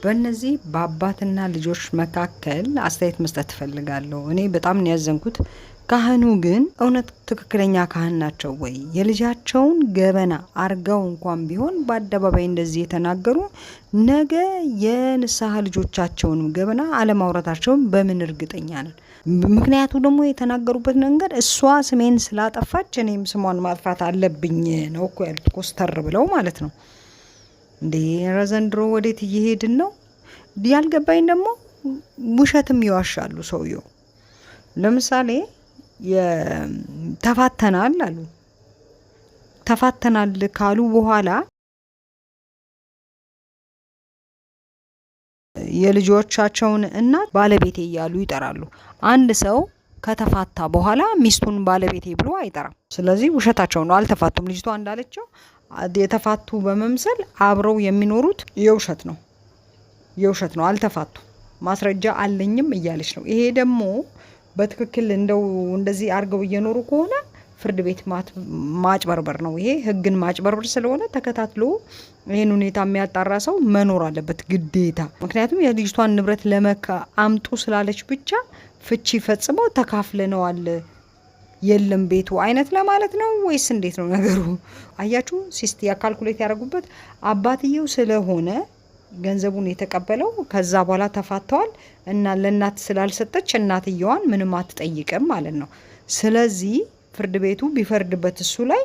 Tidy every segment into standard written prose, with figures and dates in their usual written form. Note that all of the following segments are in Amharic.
በእነዚህ በአባትና ልጆች መካከል አስተያየት መስጠት እፈልጋለሁ። እኔ በጣም ነው ያዘንኩት። ካህኑ ግን እውነት ትክክለኛ ካህን ናቸው ወይ? የልጃቸውን ገበና አርገው እንኳን ቢሆን በአደባባይ እንደዚህ የተናገሩ ነገ የንስሐ ልጆቻቸውንም ገበና አለማውራታቸውን በምን እርግጠኛ ነን? ምክንያቱ ደግሞ የተናገሩበት መንገድ እሷ ስሜን ስላጠፋች እኔም ስሟን ማጥፋት አለብኝ ነው እኮ ያሉት፣ ኮስተር ብለው ማለት ነው። እንዴ ዘንድሮ ወዴት እየሄድን ነው? ያልገባኝ ደግሞ ውሸትም ይዋሻሉ ሰውየው። ለምሳሌ ተፋተናል አሉ። ተፋተናል ካሉ በኋላ የልጆቻቸውን እናት ባለቤቴ እያሉ ይጠራሉ። አንድ ሰው ከተፋታ በኋላ ሚስቱን ባለቤቴ ብሎ አይጠራም። ስለዚህ ውሸታቸው ነው። አልተፋቱም። ልጅቷ እንዳለችው የተፋቱ በመምሰል አብረው የሚኖሩት የውሸት ነው። አልተፋቱ ማስረጃ አለኝም እያለች ነው። ይሄ ደግሞ በትክክል እንደዚህ አርገው እየኖሩ ከሆነ ፍርድ ቤት ማጭበርበር ነው። ይሄ ህግን ማጭበርበር ስለሆነ ተከታትሎ ይሄን ሁኔታ የሚያጣራ ሰው መኖር አለበት ግዴታ። ምክንያቱም የልጅቷን ንብረት ለመካ አምጡ ስላለች ብቻ ፍቺ ፈጽመው ተካፍለነዋል የለም ቤቱ አይነት ለማለት ነው ወይስ እንዴት ነው ነገሩ? አያችሁ ሲስት ያካልኩሌት ያደረጉበት አባትየው ስለሆነ ገንዘቡን የተቀበለው ከዛ በኋላ ተፋተዋል እና ለእናት ስላልሰጠች እናትየዋን ምንም አትጠይቅም ማለት ነው። ስለዚህ ፍርድ ቤቱ ቢፈርድበት እሱ ላይ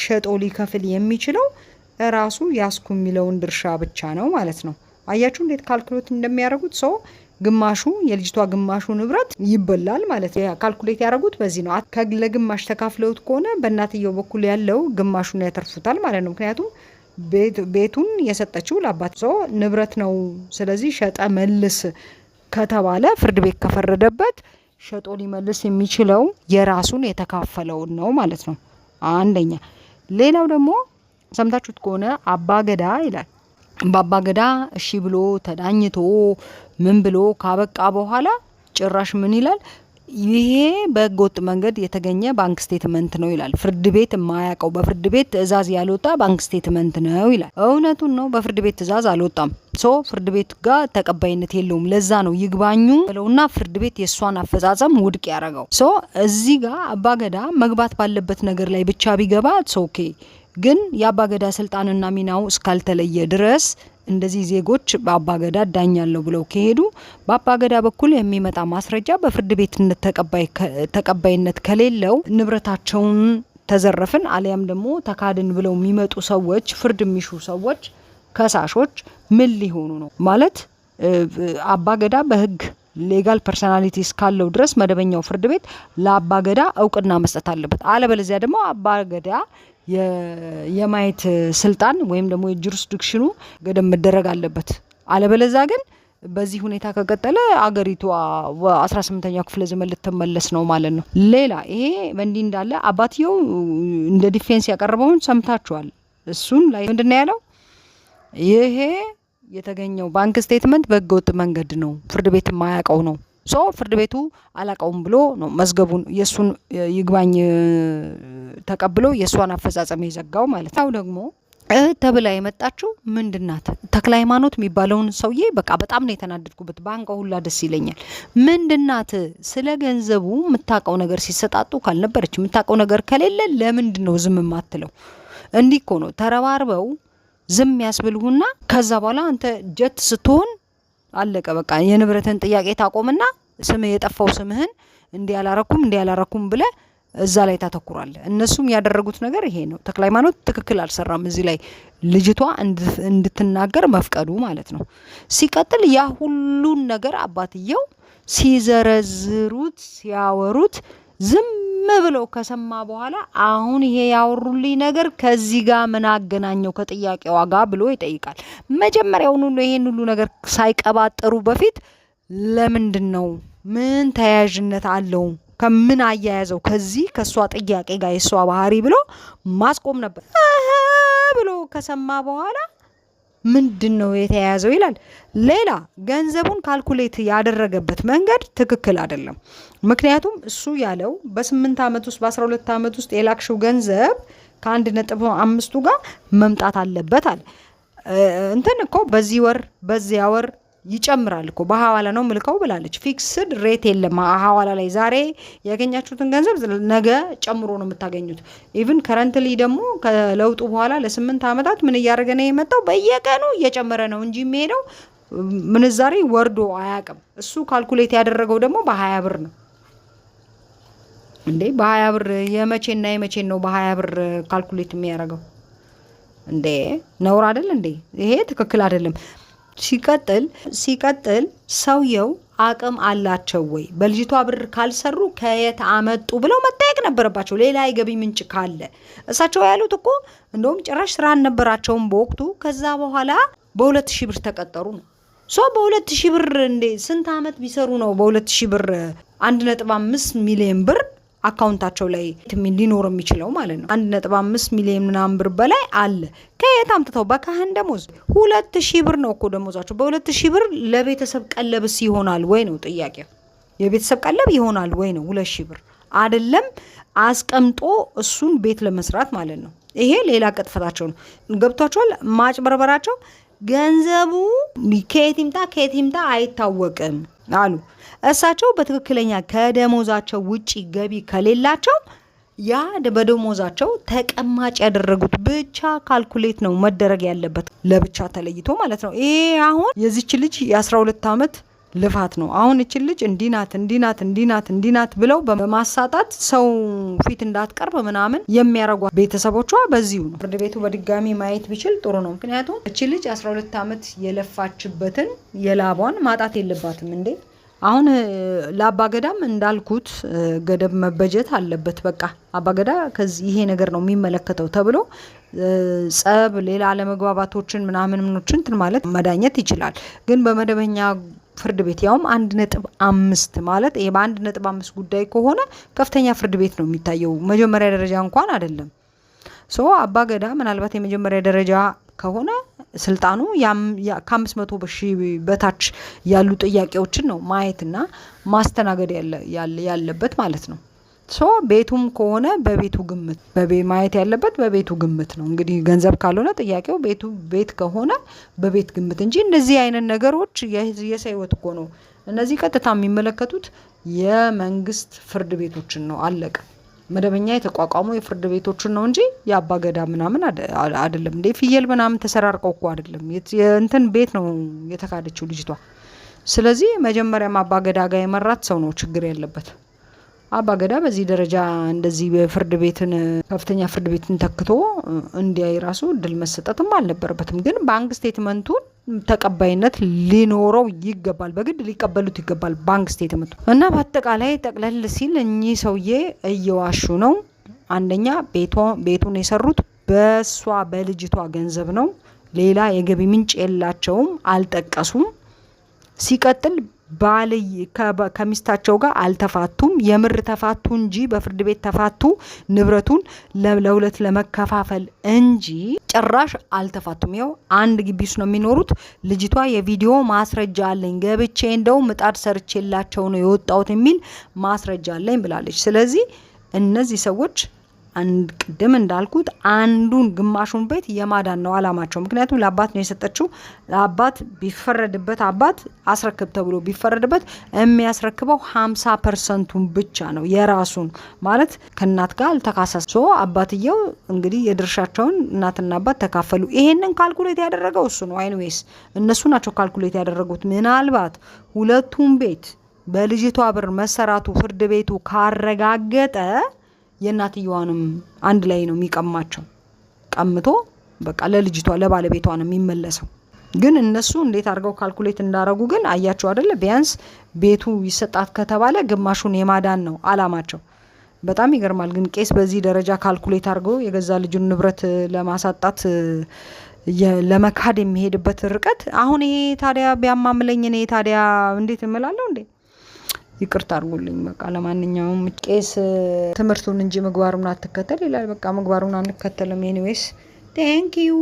ሸጦ ሊከፍል የሚችለው ራሱ ያስኩ የሚለውን ድርሻ ብቻ ነው ማለት ነው። አያችሁ እንዴት ካልኩሌት እንደሚያደርጉት። ሰው ግማሹ የልጅቷ ግማሹ ንብረት ይበላል ማለት ነው። ካልኩሌት ያደረጉት በዚህ ነው። ለግማሽ ተካፍለውት ከሆነ በእናትየው በኩል ያለው ግማሹን ያተርፉታል ማለት ነው። ምክንያቱም ቤቱን የሰጠችው ለአባት ሰው ንብረት ነው። ስለዚህ ሸጠ መልስ ከተባለ ፍርድ ቤት ከፈረደበት ሸጦ ሊመልስ የሚችለው የራሱን የተካፈለውን ነው ማለት ነው። አንደኛ። ሌላው ደግሞ ሰምታችሁት ከሆነ አባገዳ ይላል። በአባገዳ እሺ ብሎ ተዳኝቶ ምን ብሎ ካበቃ በኋላ ጭራሽ ምን ይላል? ይሄ በህገወጥ መንገድ የተገኘ ባንክ ስቴትመንት ነው ይላል። ፍርድ ቤት የማያውቀው በፍርድ ቤት ትዕዛዝ ያልወጣ ባንክ ስቴትመንት ነው ይላል። እውነቱን ነው። በፍርድ ቤት ትዕዛዝ አልወጣም። ፍርድ ቤት ጋር ተቀባይነት የለውም። ለዛ ነው ይግባኙ ብለውና ፍርድ ቤት የእሷን አፈጻጸም ውድቅ ያደረገው። እዚህ ጋር አባገዳ መግባት ባለበት ነገር ላይ ብቻ ቢገባ ኦኬ። ግን የአባገዳ ስልጣንና ሚናው እስካልተለየ ድረስ እንደዚህ ዜጎች በአባገዳ ዳኛለሁ ብለው ከሄዱ በአባገዳ በኩል የሚመጣ ማስረጃ በፍርድ ቤትነት ተቀባይነት ከሌለው ንብረታቸውን ተዘረፍን አሊያም ደግሞ ተካድን ብለው የሚመጡ ሰዎች፣ ፍርድ የሚሹ ሰዎች፣ ከሳሾች ምን ሊሆኑ ነው ማለት? አባገዳ በህግ ሌጋል ፐርሶናሊቲ እስካለው ድረስ መደበኛው ፍርድ ቤት ለአባገዳ እውቅና መስጠት አለበት። አለበለዚያ ደግሞ አባገዳ የማየት ስልጣን ወይም ደግሞ የጁሪስዲክሽኑ ገደብ መደረግ አለበት። አለበለዚያ ግን በዚህ ሁኔታ ከቀጠለ አገሪቷ 18ኛው ክፍለ ዘመን ልትመለስ ነው ማለት ነው። ሌላ ይሄ በእንዲህ እንዳለ አባትየው እንደ ዲፌንስ ያቀረበውን ሰምታችኋል። እሱን ላይ ምንድነው ያለው? ይሄ የተገኘው ባንክ ስቴትመንት በህገወጥ መንገድ ነው፣ ፍርድ ቤት የማያውቀው ነው። ፍርድ ቤቱ አላውቀውም ብሎ ነው መዝገቡን የሱን ይግባኝ ተቀብሎ የሷን አፈጻጸም የዘጋው ማለት ነው። ደግሞ ተብላ የመጣችው ምንድናት? ተክለ ሃይማኖት የሚባለውን ሰውዬ በቃ በጣም ነው የተናደድኩበት። ባንቋ ሁላ ደስ ይለኛል። ምንድናት? ስለ ገንዘቡ የምታውቀው ነገር ሲሰጣጡ ካልነበረች የምታውቀው ነገር ከሌለ ለምንድን ነው ዝም የማትለው? እንዲህ እኮ ነው ተረባርበው ዝም ያስብልሁና ከዛ በኋላ አንተ ጀት ስትሆን አለቀ በቃ። የንብረትን ጥያቄ ታቆምና ስምህ የጠፋው ስምህን እንዲያላረኩም ብለ እዛ ላይ ታተኩራለ። እነሱም ያደረጉት ነገር ይሄ ነው። ተክለ ሃይማኖት ትክክል አልሰራም እዚህ ላይ ልጅቷ እንድትናገር መፍቀዱ ማለት ነው። ሲቀጥል ያ ሁሉን ነገር አባትየው ሲዘረዝሩት ሲያወሩት ዝም ብለው ከሰማ በኋላ አሁን ይሄ ያወሩልኝ ነገር ከዚህ ጋር ምን አገናኘው ከጥያቄዋ ጋር ብሎ ይጠይቃል። መጀመሪያውን ሁሉ ይሄን ሁሉ ነገር ሳይቀባጠሩ በፊት ለምንድን ነው ምን ተያያዥነት አለው ከምን አያያዘው ከዚህ ከሷ ጥያቄ ጋር የሷ ባህሪ ብሎ ማስቆም ነበር። ብሎ ከሰማ በኋላ ምንድነው የተያያዘው ይላል። ሌላ ገንዘቡን ካልኩሌት ያደረገበት መንገድ ትክክል አይደለም። ምክንያቱም እሱ ያለው በ8 አመት ውስጥ በ12 አመት ውስጥ የላክሽው ገንዘብ ከ1.5 ጋር መምጣት አለበት አለ። እንትን እኮ በዚህ ወር በዚያ ወር ይጨምራል እኮ በሐዋላ ነው ምልከው ብላለች። ፊክስድ ሬት የለም ሐዋላ ላይ ዛሬ ያገኛችሁትን ገንዘብ ነገ ጨምሮ ነው የምታገኙት። ኢቭን ከረንትሊ ደግሞ ከለውጡ በኋላ ለ8 ዓመታት ምን እያደረገ ነው የመጣው? በየቀኑ እየጨመረ ነው እንጂ የሚሄደው ምንዛሬ ወርዶ አያውቅም። እሱ ካልኩሌት ያደረገው ደግሞ በ20 ብር ነው እንዴ። በ20 ብር የመቼና የመቼን ነው በ20 ብር ካልኩሌት የሚያደርገው እንዴ? ነውር አይደል እንዴ? ይሄ ትክክል አይደለም። ሲቀጥል ሰውየው አቅም አላቸው ወይ? በልጅቷ ብር ካልሰሩ ከየት አመጡ ብለው መጠየቅ ነበረባቸው። ሌላ የገቢ ምንጭ ካለ እሳቸው ያሉት እኮ እንደውም ጭራሽ ስራ አልነበራቸውም በወቅቱ። ከዛ በኋላ በ2000 ብር ተቀጠሩ ነው። በ2000 ብር እንዴ ስንት አመት ቢሰሩ ነው በ2000 ብር 1.5 ሚሊዮን ብር አካውንታቸው ላይ ሊኖር የሚችለው ማለት ነው። 1.5 ሚሊዮን ምናምን ብር በላይ አለ። ከየት አምጥተው? በካህን ደሞዝ 2000 ብር ነው እኮ ደሞዛቸው። በ2000 ብር ለቤተሰብ ቀለብስ ይሆናል ወይ ነው ጥያቄው። የቤተሰብ ቀለብ ይሆናል ወይ ነው 2000 ብር አይደለም። አስቀምጦ እሱን ቤት ለመስራት ማለት ነው። ይሄ ሌላ ቅጥፈታቸው ነው። ገብቷቸዋል? ማጭበርበራቸው። ገንዘቡ ከየት ይምጣ አይታወቅም አሉ እሳቸው። በትክክለኛ ከደሞዛቸው ውጪ ገቢ ከሌላቸው ያ በደሞዛቸው ተቀማጭ ያደረጉት ብቻ ካልኩሌት ነው መደረግ ያለበት፣ ለብቻ ተለይቶ ማለት ነው። ይሄ አሁን የዚች ልጅ የ12 ዓመት ልፋት ነው። አሁን እቺ ልጅ እንዲናት ብለው በማሳጣት ሰው ፊት እንዳትቀርብ ምናምን የሚያረጓ ቤተሰቦቿ በዚሁ ነው። ፍርድ ቤቱ በድጋሚ ማየት ቢችል ጥሩ ነው። ምክንያቱም እቺ ልጅ 12 ዓመት የለፋችበትን የላቧን ማጣት የለባትም እንዴ። አሁን ለአባገዳም እንዳልኩት ገደብ መበጀት አለበት። በቃ አባገዳ ከዚህ ይሄ ነገር ነው የሚመለከተው ተብሎ ጸብ፣ ሌላ አለመግባባቶችን ምናምኖችን እንትን ማለት መዳኘት ይችላል። ግን በመደበኛ ፍርድ ቤት ያውም 1.5 ማለት ይሄ በ1.5 ጉዳይ ከሆነ ከፍተኛ ፍርድ ቤት ነው የሚታየው። መጀመሪያ ደረጃ እንኳን አይደለም። አባገዳ ምናልባት የመጀመሪያ ደረጃ ከሆነ ስልጣኑ ከ500 ሺህ በታች ያሉ ጥያቄዎችን ነው ማየትና ማስተናገድ ያለበት ማለት ነው። ቤቱም ከሆነ በቤቱ ግምት ማየት ያለበት በቤቱ ግምት ነው። እንግዲህ ገንዘብ ካልሆነ ጥያቄው ቤት ከሆነ በቤት ግምት እንጂ እንደዚህ አይነት ነገሮች የሰው ሕይወት እኮ ነው። እነዚህ ቀጥታ የሚመለከቱት የመንግስት ፍርድ ቤቶችን ነው። አለቀ። መደበኛ የተቋቋሙ የፍርድ ቤቶችን ነው እንጂ የአባገዳ ምናምን አይደለም። እንደ ፍየል ምናምን ተሰራርቀው እኮ አይደለም። እንትን ቤት ነው የተካደችው ልጅቷ። ስለዚህ መጀመሪያም አባገዳ ጋር የመራት ሰው ነው ችግር ያለበት። አባገዳ በዚህ ደረጃ እንደዚህ በፍርድ ቤትን ከፍተኛ ፍርድ ቤትን ተክቶ እንዲያይ ራሱ እድል መሰጠትም አልነበረበትም። ግን ባንክ ስቴትመንቱን ተቀባይነት ሊኖረው ይገባል። በግድ ሊቀበሉት ይገባል ባንክ ስቴትመንቱ እና በአጠቃላይ ጠቅለል ሲል እኚህ ሰውዬ እየዋሹ ነው። አንደኛ ቤቱን የሰሩት በሷ በልጅቷ ገንዘብ ነው። ሌላ የገቢ ምንጭ የላቸውም፣ አልጠቀሱም። ሲቀጥል ከሚስታቸው ጋር አልተፋቱም። የምር ተፋቱ እንጂ በፍርድ ቤት ተፋቱ፣ ንብረቱን ለሁለት ለመከፋፈል እንጂ ጭራሽ አልተፋቱም። ያው አንድ ግቢ ውስጥ ነው የሚኖሩት። ልጅቷ የቪዲዮ ማስረጃ አለኝ ገብቼ እንደው ምጣድ ሰርቼላቸው ነው የወጣሁት የሚል ማስረጃ አለኝ ብላለች። ስለዚህ እነዚህ ሰዎች ቅድም እንዳልኩት አንዱን ግማሹን ቤት የማዳን ነው አላማቸው። ምክንያቱም ለአባት ነው የሰጠችው። ለአባት ቢፈረድበት አባት አስረክብ ተብሎ ቢፈረድበት የሚያስረክበው 50% ብቻ ነው የራሱን ማለት ከእናት ጋር አልተካሰሰ። አባትየው እንግዲህ የድርሻቸውን እናትና አባት ተካፈሉ። ይሄንን ካልኩሌት ያደረገው እሱ ነው። አይንዌስ እነሱ ናቸው ካልኩሌት ያደረጉት። ምናልባት ሁለቱም ቤት በልጅቷ ብር መሰራቱ ፍርድ ቤቱ ካረጋገጠ የእናትየዋንም አንድ ላይ ነው የሚቀማቸው። ቀምቶ በቃ ለልጅቷ ለባለቤቷ ነው የሚመለሰው። ግን እነሱ እንዴት አድርገው ካልኩሌት እንዳረጉ ግን አያቸው አይደለ? ቢያንስ ቤቱ ይሰጣት ከተባለ ግማሹን የማዳን ነው አላማቸው። በጣም ይገርማል። ግን ቄስ በዚህ ደረጃ ካልኩሌት አድርገው የገዛ ልጁን ንብረት ለማሳጣት ለመካድ የሚሄድበት ርቀት። አሁን ይሄ ታዲያ ቢያማምለኝ እኔ ታዲያ እንዴት እምላለሁ እንዴ? ይቅርታ አድርጉልኝ። በቃ ለማንኛውም ቄስ ትምህርቱን እንጂ ምግባሩን አትከተል ይላል። በቃ ምግባሩን አንከተልም። ኤኒዌይስ ቴንክ ዩ